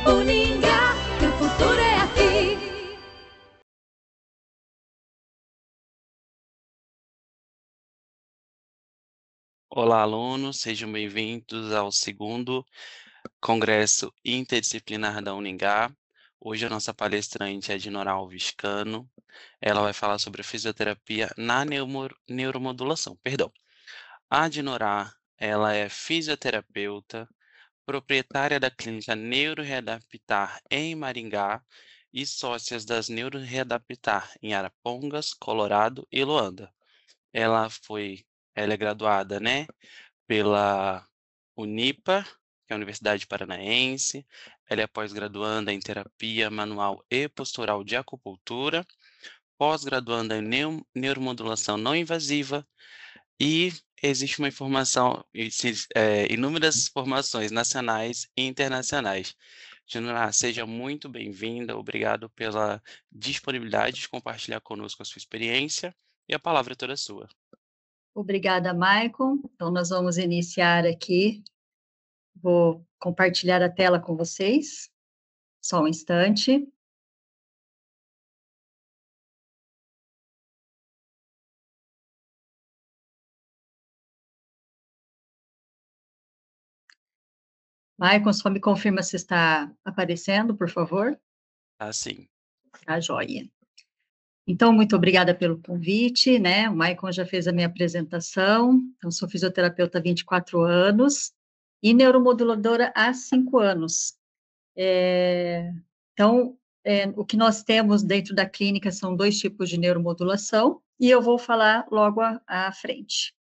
Uningá, que o futuro é aqui. Olá, alunos, sejam bem-vindos ao segundo Congresso Interdisciplinar da Uningá. Hoje a nossa palestrante é Dinora Alves Cano. Ela vai falar sobre a fisioterapia na neuromodulação. A Dinora, ela é fisioterapeuta, proprietária da clínica Neuroreadaptar em Maringá e sócias das Neuroreadaptar em Arapongas, Colorado e Luanda. Ela é graduada, né, pela Unipa, que é a Universidade Paranaense. Ela é pós-graduanda em terapia manual e postural de acupuntura, pós-graduanda em neuromodulação não invasiva e existe uma informação, inúmeras formações nacionais e internacionais. Janora, seja muito bem-vinda, obrigado pela disponibilidade de compartilhar conosco a sua experiência e a palavra é toda sua. Obrigada, Maicon. Então, nós vamos iniciar aqui. Vou compartilhar a tela com vocês. Só um instante. Maicon, só me confirma se está aparecendo, por favor. Assim. Tá, joia. Então, muito obrigada pelo convite, né? O Maicon já fez a minha apresentação. Eu sou fisioterapeuta há 24 anos e neuromoduladora há 5 anos. Então, o que nós temos dentro da clínica são 2 tipos de neuromodulação, e eu vou falar logo à frente.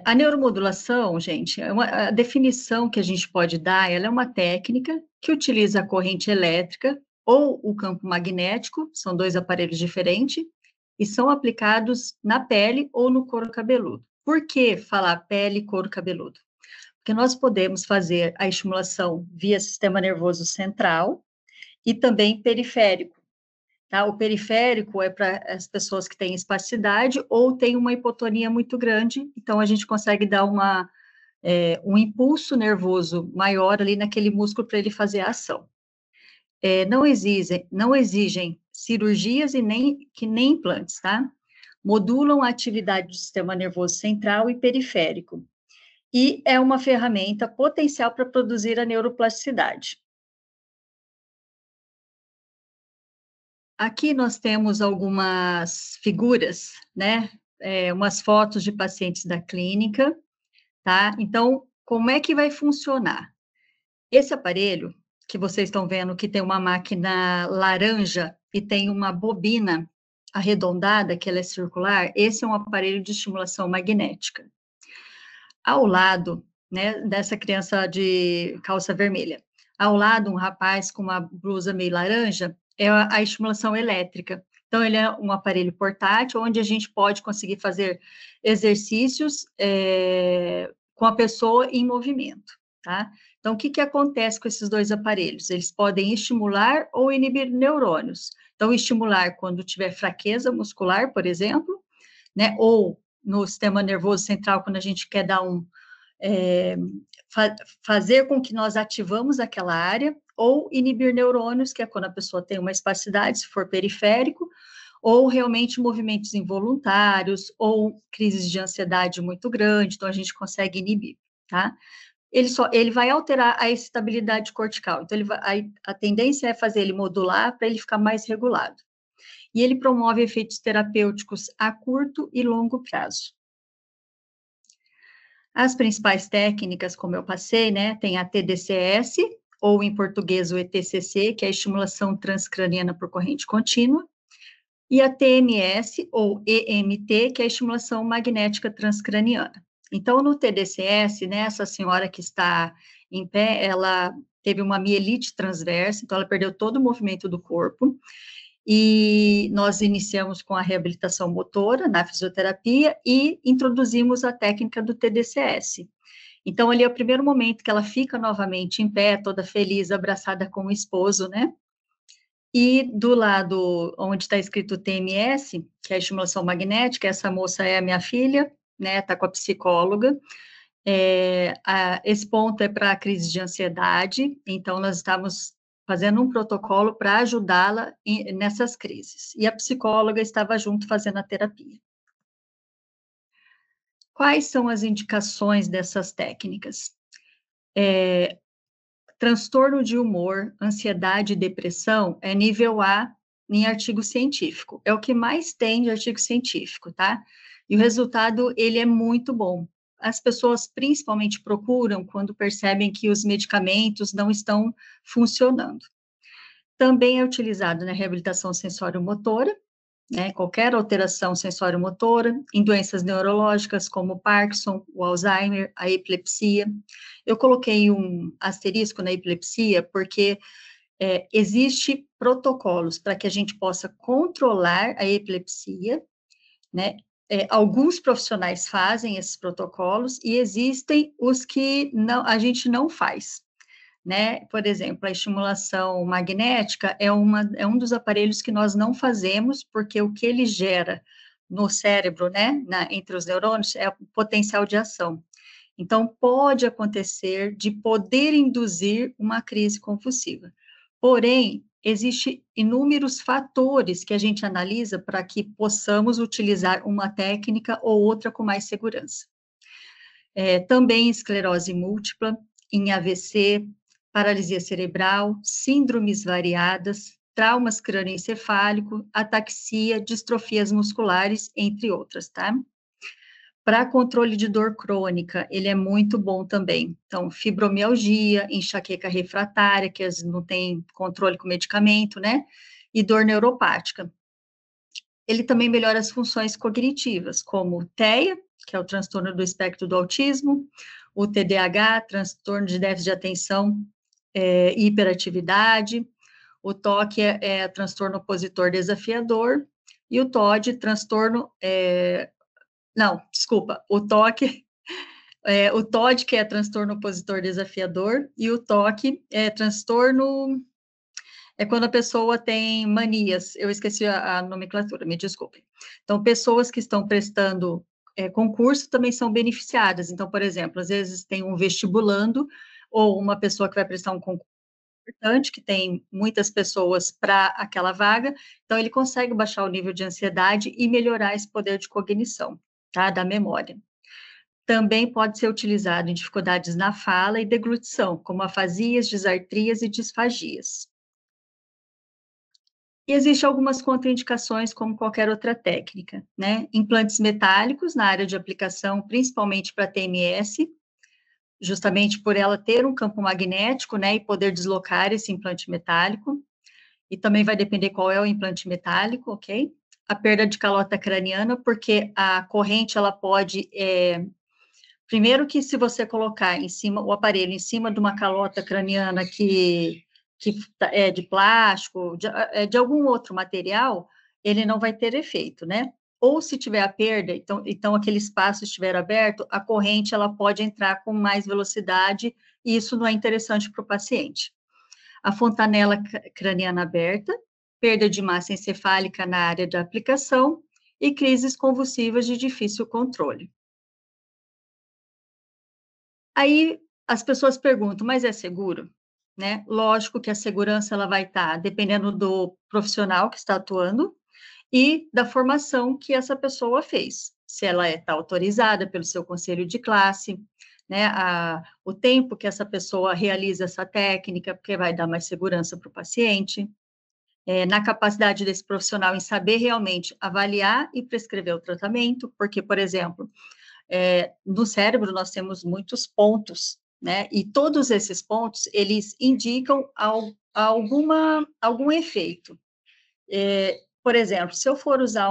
A neuromodulação, gente, a definição que a gente pode dar, ela é uma técnica que utiliza a corrente elétrica ou o campo magnético, são 2 aparelhos diferentes, e são aplicados na pele ou no couro cabeludo. Por que falar pele e couro cabeludo? Porque nós podemos fazer a estimulação via sistema nervoso central e também periférico, tá? O periférico é para as pessoas que têm espasticidade ou têm uma hipotonia muito grande, então a gente consegue dar um impulso nervoso maior ali naquele músculo para ele fazer a ação. Não exigem cirurgias e nem implantes, tá? Modulam a atividade do sistema nervoso central e periférico. E é uma ferramenta potencial para produzir a neuroplasticidade. Aqui nós temos algumas figuras, né? Umas fotos de pacientes da clínica, tá? Então, como é que vai funcionar? Esse aparelho que vocês estão vendo, que tem uma máquina laranja e tem uma bobina arredondada, que ela é circular, esse é um aparelho de estimulação magnética. Ao lado, né, dessa criança de calça vermelha, ao lado, um rapaz com uma blusa meio laranja, é a estimulação elétrica. Então, ele é um aparelho portátil, onde a gente pode conseguir fazer exercícios com a pessoa em movimento, tá? Então, o que acontece com esses 2 aparelhos? Eles podem estimular ou inibir neurônios. Então, estimular quando tiver fraqueza muscular, por exemplo, né? Ou no sistema nervoso central, quando a gente quer dar fazer com que nós ativamos aquela área, ou inibir neurônios, que é quando a pessoa tem uma espasticidade, se for periférico, ou realmente movimentos involuntários, ou crises de ansiedade muito grande, então a gente consegue inibir, tá? Ele vai alterar a excitabilidade cortical, então a tendência é fazer ele modular para ele ficar mais regulado. E ele promove efeitos terapêuticos a curto e longo prazo. As principais técnicas, como eu passei, né, tem a TDCS, ou em português o ETCC, que é a estimulação transcraniana por corrente contínua, e a TMS, ou EMT, que é a estimulação magnética transcraniana. Então, no TDCS, né, essa senhora que está em pé, ela teve uma mielite transversa, então ela perdeu todo o movimento do corpo, e nós iniciamos com a reabilitação motora na fisioterapia e introduzimos a técnica do TDCS. Então, ali é o primeiro momento que ela fica novamente em pé, toda feliz, abraçada com o esposo, né? E do lado onde está escrito TMS, que é a estimulação magnética, essa moça é a minha filha, né? Está com a psicóloga. Esse ponto é para a crise de ansiedade, então nós estávamos fazendo um protocolo para ajudá-la nessas crises, e a psicóloga estava junto fazendo a terapia. Quais são as indicações dessas técnicas? Transtorno de humor, ansiedade e depressão é nível A em artigo científico, é o que mais tem de artigo científico, tá? E o resultado, ele é muito bom. As pessoas principalmente procuram quando percebem que os medicamentos não estão funcionando. Também é utilizado na reabilitação sensório-motora, né, qualquer alteração sensório-motora, em doenças neurológicas como o Parkinson, o Alzheimer, a epilepsia. Eu coloquei um asterisco na epilepsia porque existe protocolos para que a gente possa controlar a epilepsia, né? Alguns profissionais fazem esses protocolos e existem os que não, a gente não faz, né? Por exemplo, a estimulação magnética é um dos aparelhos que nós não fazemos, porque o que ele gera no cérebro, né, entre os neurônios, é o potencial de ação. Então, pode acontecer de poder induzir uma crise convulsiva. Porém, existem inúmeros fatores que a gente analisa para que possamos utilizar uma técnica ou outra com mais segurança. Também esclerose múltipla, em AVC, paralisia cerebral, síndromes variadas, traumas crânioencefálico, ataxia, distrofias musculares, entre outras, tá? Para controle de dor crônica, ele é muito bom também. Então, fibromialgia, enxaqueca refratária, que não tem controle com medicamento, né? E dor neuropática. Ele também melhora as funções cognitivas, como TEA, que é o transtorno do espectro do autismo, o TDAH, transtorno de déficit de atenção e hiperatividade, o TOC é transtorno opositor desafiador, e o TOD, transtorno... o TOC... o TOD, que é transtorno opositor desafiador, e o TOC é transtorno... É quando a pessoa tem manias, eu esqueci a nomenclatura, me desculpe. Então, pessoas que estão prestando concurso também são beneficiadas. Então, por exemplo, às vezes tem um vestibulando, ou uma pessoa que vai prestar um concurso importante, que tem muitas pessoas para aquela vaga, então ele consegue baixar o nível de ansiedade e melhorar esse poder de cognição, tá, da memória. Também pode ser utilizado em dificuldades na fala e deglutição, como afasias, disartrias e disfagias. E existem algumas contraindicações, como qualquer outra técnica, né? Implantes metálicos na área de aplicação, principalmente para TMS, justamente por ela ter um campo magnético, né, e poder deslocar esse implante metálico, e também vai depender qual é o implante metálico, ok? A perda de calota craniana, porque a corrente, ela pode, primeiro que se você colocar em cima, o aparelho em cima de uma calota craniana que é de plástico, de algum outro material, ele não vai ter efeito, né? Ou se tiver a perda, então aquele espaço estiver aberto, a corrente ela pode entrar com mais velocidade, e isso não é interessante para o paciente. A fontanela craniana aberta, perda de massa encefálica na área de aplicação e crises convulsivas de difícil controle. Aí as pessoas perguntam, mas é seguro? Né? Lógico que a segurança ela vai estar dependendo do profissional que está atuando e da formação que essa pessoa fez. Se ela está autorizada pelo seu conselho de classe, né? O tempo que essa pessoa realiza essa técnica, porque vai dar mais segurança para o paciente. Na capacidade desse profissional em saber realmente avaliar e prescrever o tratamento, porque, por exemplo, no cérebro nós temos muitos pontos, né? E todos esses pontos, eles indicam algum efeito. Por exemplo, se eu for usar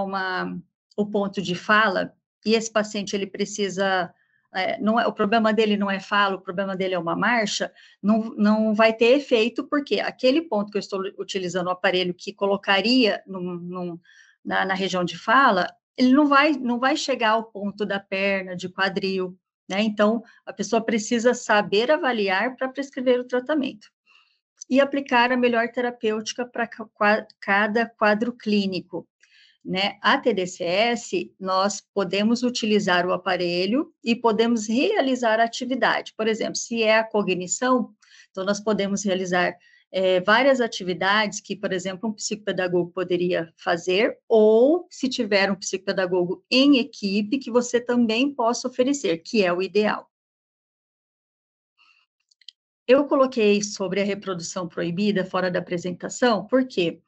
o ponto de fala, e esse paciente, ele precisa, o problema dele não é fala, o problema dele é uma marcha, não vai ter efeito, porque aquele ponto que eu estou utilizando o aparelho que colocaria na região de fala, ele não vai chegar ao ponto da perna, de quadril, né? Então, a pessoa precisa saber avaliar para prescrever o tratamento. E aplicar a melhor terapêutica para cada quadro clínico. né, a TDCS, nós podemos utilizar o aparelho e podemos realizar a atividade. Por exemplo, se é a cognição, então nós podemos realizar várias atividades que, por exemplo, um psicopedagogo poderia fazer, ou se tiver um psicopedagogo em equipe, que você também possa oferecer, que é o ideal. Eu coloquei sobre a reprodução proibida fora da apresentação, porque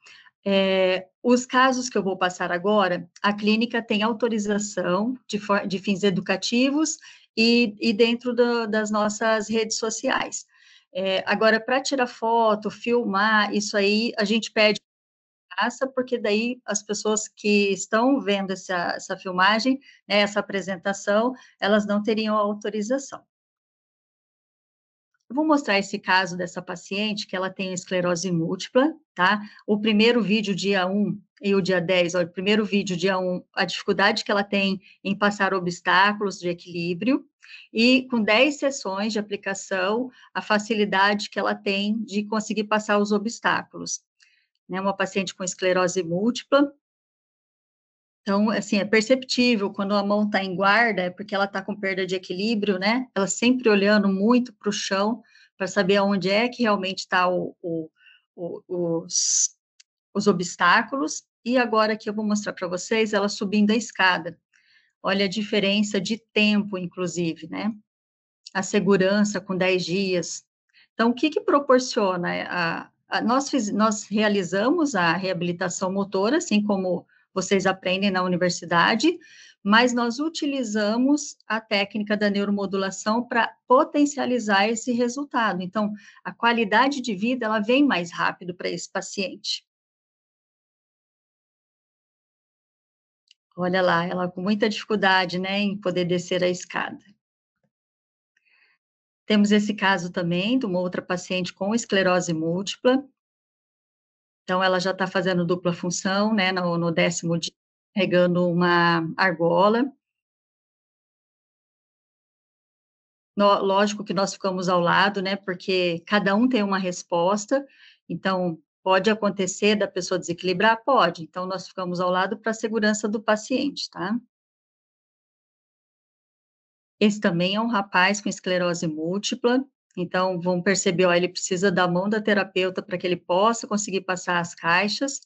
os casos que eu vou passar agora, a clínica tem autorização de fins educativos e dentro das nossas redes sociais. Agora, para tirar foto, filmar, isso aí a gente pede graça, porque daí as pessoas que estão vendo essa filmagem, né, essa apresentação, elas não teriam autorização. Eu vou mostrar esse caso dessa paciente, que ela tem esclerose múltipla, tá? O primeiro vídeo, dia 1, e o dia 10, ó, o primeiro vídeo, dia 1, a dificuldade que ela tem em passar obstáculos de equilíbrio, e com 10 sessões de aplicação, a facilidade que ela tem de conseguir passar os obstáculos. Né? Uma paciente com esclerose múltipla. Então, assim, é perceptível, quando a mão está em guarda, é porque ela está com perda de equilíbrio, né? Ela sempre olhando muito para o chão, para saber aonde é que realmente está os obstáculos. E agora que eu vou mostrar para vocês, ela subindo a escada. Olha a diferença de tempo, inclusive, né? A segurança com 10 dias. Então, o que que proporciona? Nós realizamos a reabilitação motora, assim como vocês aprendem na universidade, mas nós utilizamos a técnica da neuromodulação para potencializar esse resultado. Então, a qualidade de vida, ela vem mais rápido para esse paciente. Olha lá, ela com muita dificuldade, né, em poder descer a escada. Temos esse caso também de uma outra paciente com esclerose múltipla. Então, ela já está fazendo dupla função, né, no 10º dia, carregando uma argola. Lógico que nós ficamos ao lado, né, porque cada um tem uma resposta, então, pode acontecer da pessoa desequilibrar? Pode, então nós ficamos ao lado para a segurança do paciente, tá? Esse também é um rapaz com esclerose múltipla, então, vão perceber, ó, ele precisa da mão da terapeuta para que ele possa conseguir passar as caixas,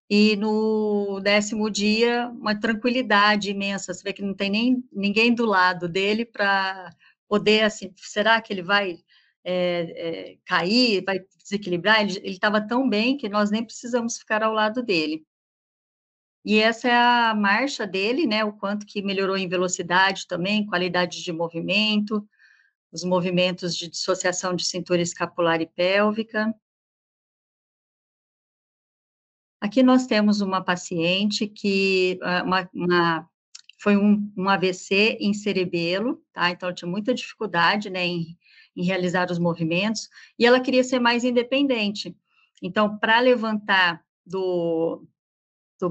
e no 10º dia, uma tranquilidade imensa, você vê que não tem nem ninguém do lado dele para poder, assim, será que ele vai cair, vai desequilibrar? Ele estava tão bem que nós nem precisamos ficar ao lado dele. E essa é a marcha dele, né, o quanto que melhorou em velocidade também, qualidade de movimento, os movimentos de dissociação de cintura escapular e pélvica. Aqui nós temos uma paciente que foi um AVC em cerebelo, tá? Então, ela tinha muita dificuldade, né, em realizar os movimentos, e ela queria ser mais independente. Então, para levantar do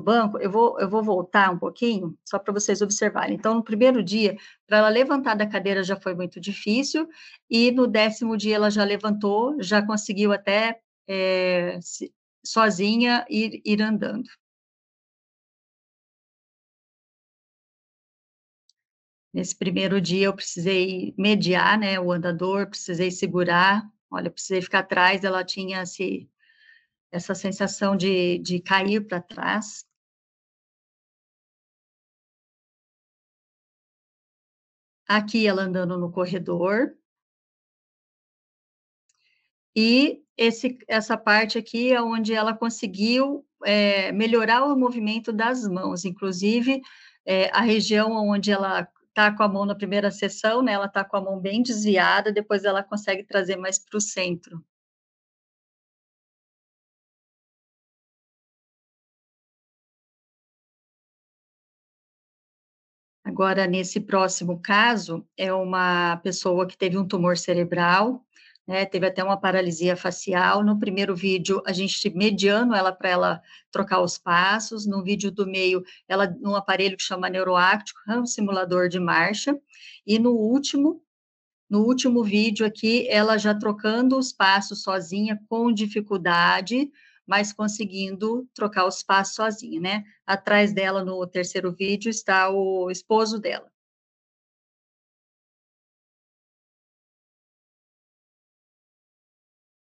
banco, eu vou voltar um pouquinho, só para vocês observarem. Então, no primeiro dia, para ela levantar da cadeira já foi muito difícil, e no 10º dia ela já levantou, já conseguiu até sozinha ir andando. Nesse primeiro dia eu precisei mediar, né, o andador, precisei segurar, olha, precisei ficar atrás, ela tinha essa sensação de cair para trás. Aqui ela andando no corredor. E essa parte aqui é onde ela conseguiu melhorar o movimento das mãos, inclusive a região onde ela está com a mão na primeira sessão, né, ela está com a mão bem desviada, depois ela consegue trazer mais para o centro. Agora, nesse próximo caso, é uma pessoa que teve um tumor cerebral, né, teve até uma paralisia facial. No primeiro vídeo, a gente mediando ela para ela trocar os passos. No vídeo do meio, ela num aparelho que chama neuroáctico, é um simulador de marcha. E no último vídeo aqui, ela já trocando os passos sozinha, com dificuldade, mas conseguindo trocar os passos sozinha, né? Atrás dela, no terceiro vídeo, está o esposo dela.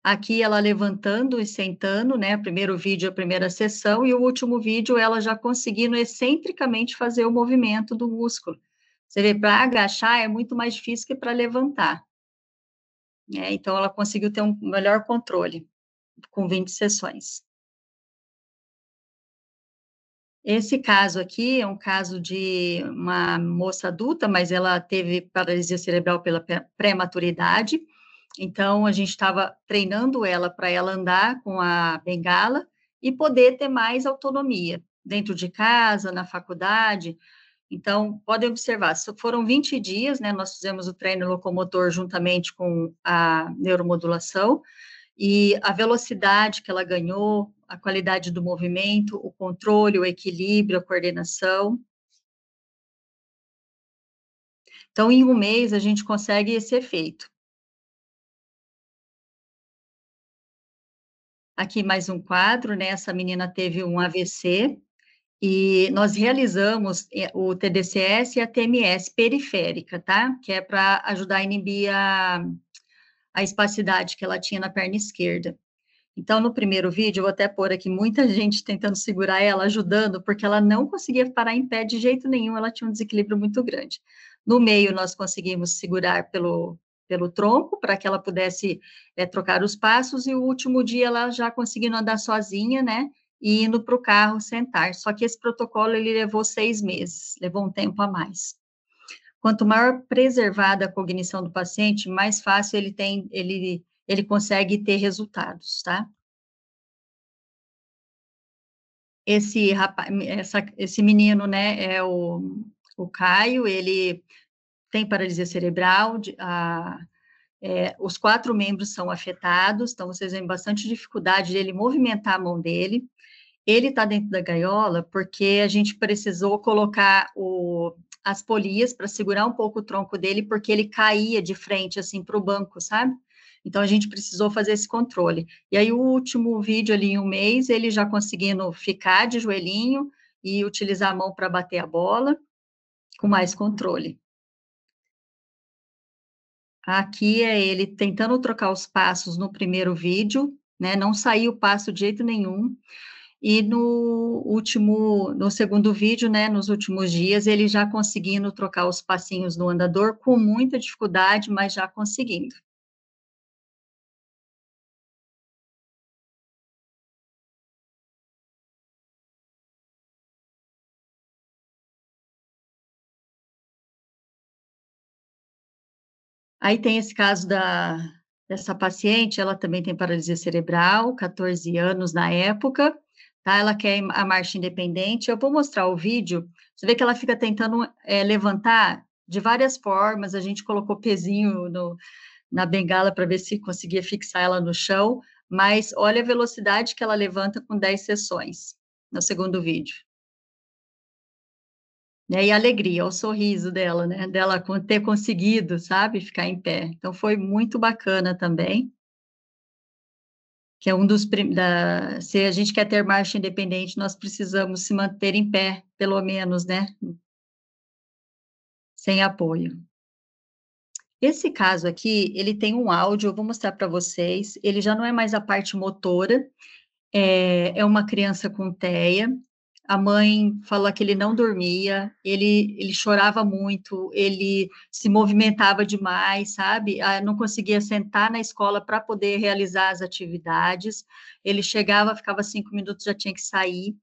Aqui ela levantando e sentando, né? O primeiro vídeo, a primeira sessão, e o último vídeo, ela já conseguindo excentricamente fazer o movimento do músculo. Você vê, para agachar é muito mais difícil que para levantar, né? Então, ela conseguiu ter um melhor controle com 20 sessões. Esse caso aqui é um caso de uma moça adulta, mas ela teve paralisia cerebral pela pré-maturidade. Então, a gente estava treinando ela para ela andar com a bengala e poder ter mais autonomia dentro de casa, na faculdade. Então, podem observar, foram 20 dias, né? Nós fizemos o treino locomotor juntamente com a neuromodulação, e a velocidade que ela ganhou, a qualidade do movimento, o controle, o equilíbrio, a coordenação. Então, em um mês, a gente consegue esse efeito. Aqui mais um quadro, né? Essa menina teve um AVC, e nós realizamos o TDCS e a TMS periférica, tá? Que é para ajudar a inibir a espasticidade que ela tinha na perna esquerda. Então, no primeiro vídeo, eu vou até pôr aqui muita gente tentando segurar ela, ajudando, porque ela não conseguia parar em pé de jeito nenhum, ela tinha um desequilíbrio muito grande. No meio, nós conseguimos segurar pelo tronco, para que ela pudesse trocar os passos, e o último dia ela já conseguindo andar sozinha, né, e indo para o carro sentar. Só que esse protocolo, ele levou 6 meses, levou um tempo a mais. Quanto maior preservada a cognição do paciente, mais fácil ele consegue ter resultados, tá? Esse menino, né, é o Caio, ele tem paralisia cerebral, os 4 membros são afetados, então vocês veem bastante dificuldade dele movimentar a mão dele. Ele está dentro da gaiola porque a gente precisou colocar as polias para segurar um pouco o tronco dele, porque ele caía de frente, assim, para o banco, sabe? Então, a gente precisou fazer esse controle. E aí, o último vídeo ali, em um mês, ele já conseguindo ficar de joelhinho e utilizar a mão para bater a bola, com mais controle. Aqui é ele tentando trocar os passos no primeiro vídeo, né? Não saiu o passo de jeito nenhum. E no segundo vídeo, né, nos últimos dias, ele já conseguindo trocar os passinhos no andador, com muita dificuldade, mas já conseguindo. Aí tem esse caso dessa paciente, ela também tem paralisia cerebral, 14 anos na época, tá? Ela quer a marcha independente. Eu vou mostrar o vídeo, você vê que ela fica tentando levantar de várias formas, a gente colocou pezinho na bengala para ver se conseguia fixar ela no chão, mas olha a velocidade que ela levanta com 10 sessões, no segundo vídeo. Né, e a alegria, o sorriso dela, né, dela ter conseguido, sabe, ficar em pé. Então, foi muito bacana também, que é se a gente quer ter marcha independente, nós precisamos se manter em pé, pelo menos, né, sem apoio. Esse caso aqui, ele tem um áudio, eu vou mostrar para vocês, ele já não é mais a parte motora, é uma criança com TEA. A mãe falou que ele não dormia, ele chorava muito, ele se movimentava demais, sabe? Não conseguia sentar na escola para poder realizar as atividades. Ele chegava, ficava 5 minutos, já tinha que sair,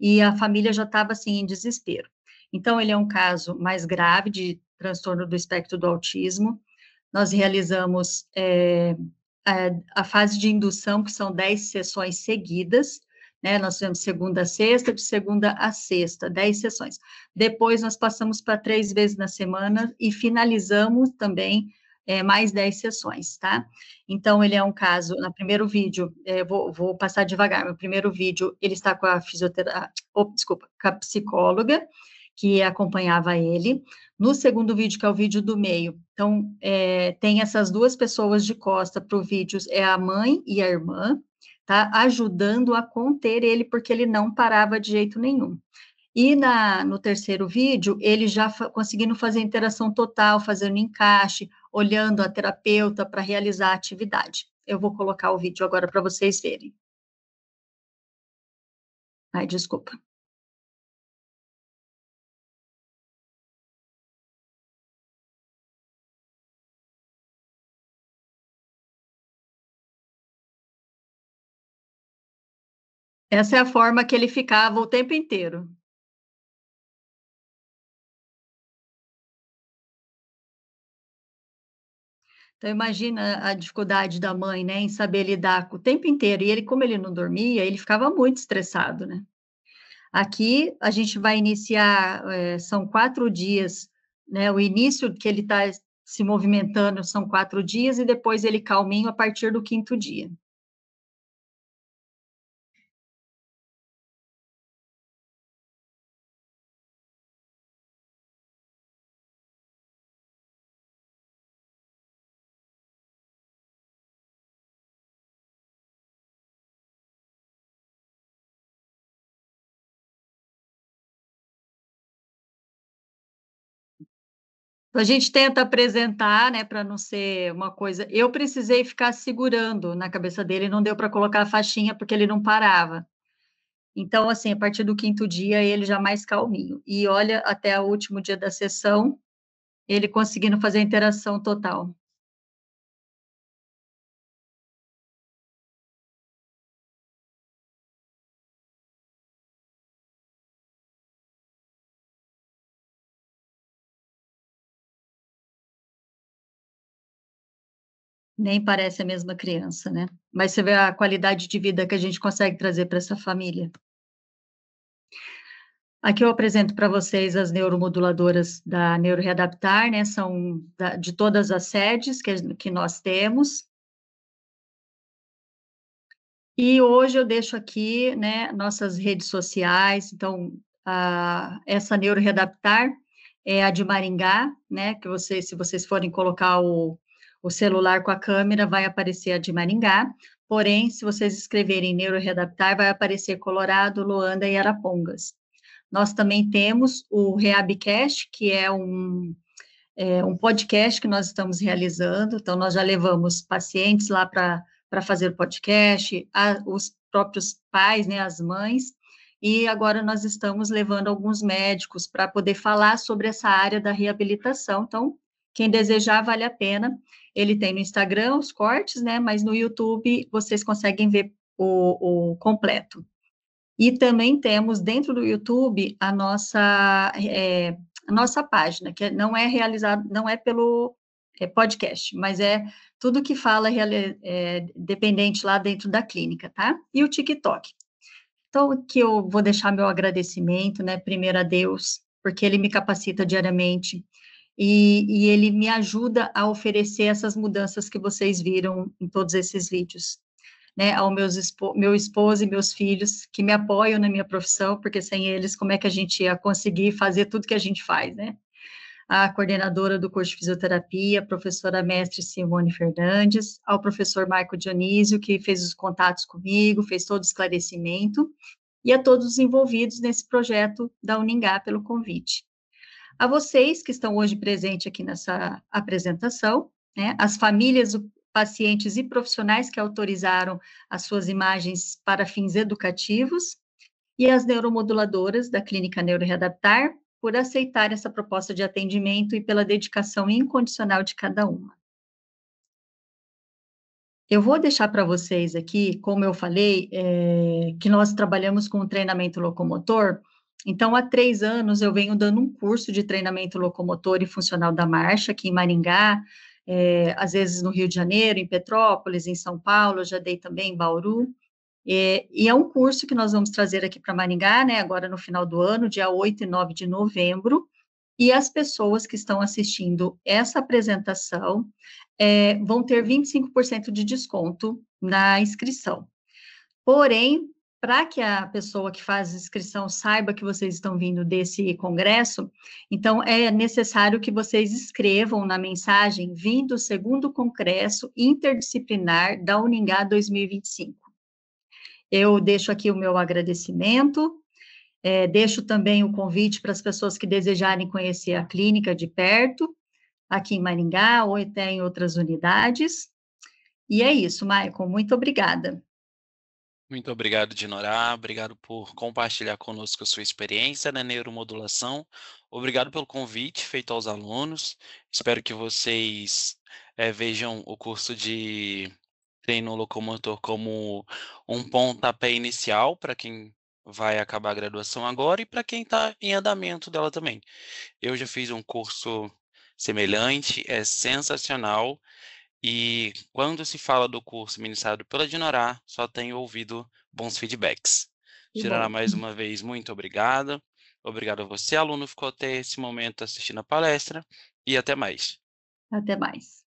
e a família já estava, assim, em desespero. Então, ele é um caso mais grave de transtorno do espectro do autismo. Nós realizamos a fase de indução, que são 10 sessões seguidas, né? Nós fizemos segunda a sexta, de segunda a sexta, 10 sessões. Depois, nós passamos para 3 vezes na semana e finalizamos também mais 10 sessões, tá? Então, ele é um caso, no primeiro vídeo, vou passar devagar, no primeiro vídeo, ele está com a com a psicóloga, que acompanhava ele. No segundo vídeo, que é o vídeo do meio, então, tem essas 2 pessoas de costa para o vídeo, é a mãe e a irmã, tá? Ajudando a conter ele, porque ele não parava de jeito nenhum. E no terceiro vídeo, ele já conseguindo fazer interação total, fazendo encaixe, olhando a terapeuta para realizar a atividade. Eu vou colocar o vídeo agora para vocês verem. Ai, desculpa. Essa é a forma que ele ficava o tempo inteiro. Então, imagina a dificuldade da mãe, né, em saber lidar com o tempo inteiro. E ele, como ele não dormia, ele ficava muito estressado, né? Aqui, a gente vai iniciar, são 4 dias, né? O início que ele está se movimentando são 4 dias, e depois ele calminho a partir do 5º dia. A gente tenta apresentar, né, para não ser uma coisa. Eu precisei ficar segurando na cabeça dele, não deu para colocar a faixinha, porque ele não parava. Então, assim, a partir do 5º dia, ele já mais calminho. E olha, até o último dia da sessão, ele conseguindo fazer a interação total. Nem parece a mesma criança, né? Mas você vê a qualidade de vida que a gente consegue trazer para essa família. Aqui eu apresento para vocês as neuromoduladoras da Neuroreadaptar, né? São de todas as sedes que nós temos. E hoje eu deixo aqui, né, nossas redes sociais. Então, essa Neuroreadaptar é a de Maringá, né? Que vocês, se vocês forem colocar o celular com a câmera, vai aparecer a de Maringá. Porém, se vocês escreverem Neuroreadaptar, vai aparecer Colorado, Loanda e Arapongas. Nós também temos o Reabcast, que é um podcast que nós estamos realizando. Então, nós já levamos pacientes lá para fazer o podcast, os próprios pais, né, as mães, e agora nós estamos levando alguns médicos para poder falar sobre essa área da reabilitação. Então, quem desejar, vale a pena. Ele tem no Instagram os cortes, né, mas no YouTube vocês conseguem ver o completo. E também temos dentro do YouTube a nossa página, que não é realizada, não é pelo podcast, mas é tudo que fala dependente lá dentro da clínica, tá? E o TikTok. Então, que eu vou deixar meu agradecimento, né, primeiro a Deus, porque Ele me capacita diariamente, e Ele me ajuda a oferecer essas mudanças que vocês viram em todos esses vídeos, né, ao meu esposo e meus filhos, que me apoiam na minha profissão, porque sem eles, como é que a gente ia conseguir fazer tudo que a gente faz, né? A coordenadora do curso de fisioterapia, a professora mestre Simone Fernandes, ao professor Marco Dionísio, que fez os contatos comigo, fez todo o esclarecimento, e a todos os envolvidos nesse projeto da Uningá pelo convite. A vocês que estão hoje presentes aqui nessa apresentação, né, as famílias, pacientes e profissionais que autorizaram as suas imagens para fins educativos, e as neuromoduladoras da Clínica Neuroreadaptar, por aceitar essa proposta de atendimento e pela dedicação incondicional de cada uma. Eu vou deixar para vocês aqui, como eu falei, que nós trabalhamos com treinamento locomotor. Então, há 3 anos eu venho dando um curso de treinamento locomotor e funcional da marcha aqui em Maringá, às vezes no Rio de Janeiro, em Petrópolis, em São Paulo, já dei também em Bauru. E é um curso que nós vamos trazer aqui para Maringá, né, agora no final do ano, dia 8 e 9 de novembro, e as pessoas que estão assistindo essa apresentação vão ter 25% de desconto na inscrição. Porém, para que a pessoa que faz a inscrição saiba que vocês estão vindo desse congresso, então é necessário que vocês escrevam na mensagem: "Vim do 2º Congresso Interdisciplinar da Uningá 2025". Eu deixo aqui o meu agradecimento, deixo também o convite para as pessoas que desejarem conhecer a clínica de perto, aqui em Maringá ou até em outras unidades. E é isso, Maicon, muito obrigada. Muito obrigado, Dinorá. Obrigado por compartilhar conosco a sua experiência na neuromodulação. Obrigado pelo convite feito aos alunos. Espero que vocês vejam o curso de treino locomotor como um pontapé inicial para quem vai acabar a graduação agora e para quem está em andamento dela também. Eu já fiz um curso semelhante, é sensacional. E quando se fala do curso ministrado pela Dinorá, só tenho ouvido bons feedbacks. Que Dinorá, bom. mais uma vez, muito obrigado. Obrigado a você, aluno, que ficou até esse momento assistindo a palestra. E até mais. Até mais.